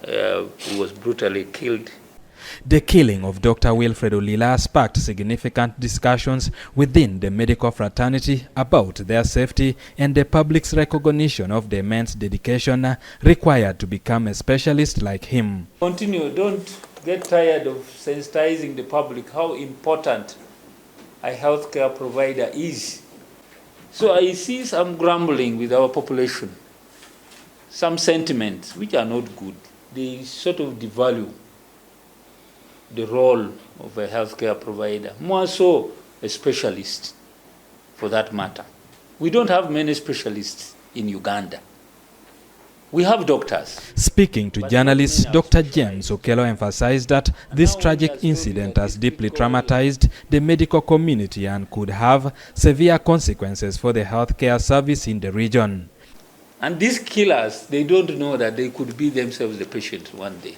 who was brutally killed. The killing of Dr. Wilfred Olila sparked significant discussions within the medical fraternity about their safety and the public's recognition of the immense dedication required to become a specialist like him. Continue, don't get tired of sensitizing the public how important a healthcare provider is. So I see some grumbling with our population, some sentiments which are not good. They sort of devalue the role of a healthcare provider, more so a specialist for that matter. We don't have many specialists in Uganda. We have doctors. Speaking to journalists, Dr. James Okello emphasized that this tragic incident has deeply traumatized the medical community and could have severe consequences for the healthcare service in the region. And these killers, they don't know that they could be themselves the patients one day,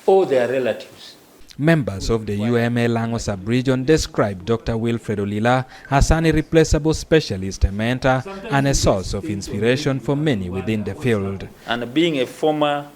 or their relatives. Members of the UMA Lango sub-region described Dr. Wilfred Olila as an irreplaceable specialist, a mentor, and a source of inspiration for many within the field. And being a former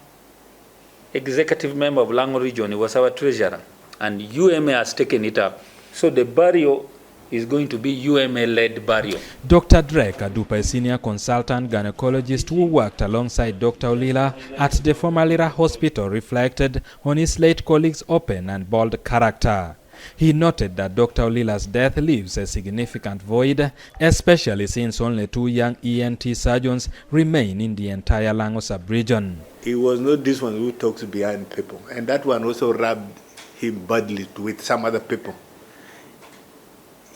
executive member of Lango region, he was our treasurer, and UMA has taken it up. So the burial is going to be UMA-led burial. Dr. Drake Adupa, a senior consultant gynecologist who worked alongside Dr. Olila at the former Lira Hospital, reflected on his late colleague's open and bold character. He noted that Dr. Olila's death leaves a significant void, especially since only 2 young ENT surgeons remain in the entire Lango sub-region. He was not this one who talks behind people, and that one also rubbed him badly with some other people.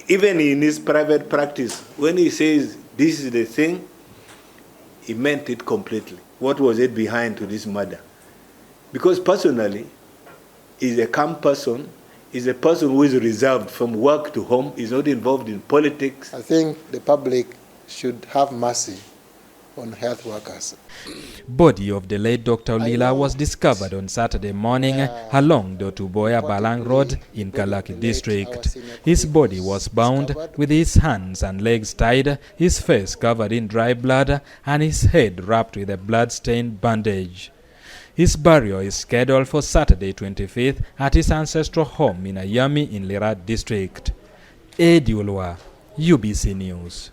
Even in his private practice, when he says this is the thing, he meant it completely. What was it behind to this murder? Because personally, he's a calm person, he's a person who is reserved from work to home, he's not involved in politics. I think the public should have mercy on health workers. Body of the late Dr. Olila was discovered on Saturday morning along the Tuboya Balang Road in Kalaki district. His body was bound with his hands and legs tied, his face covered in dry blood, and his head wrapped with a blood-stained bandage. His burial is scheduled for Saturday 25th at his ancestral home in Ayami in Lira district. Ediolwa, UBC News.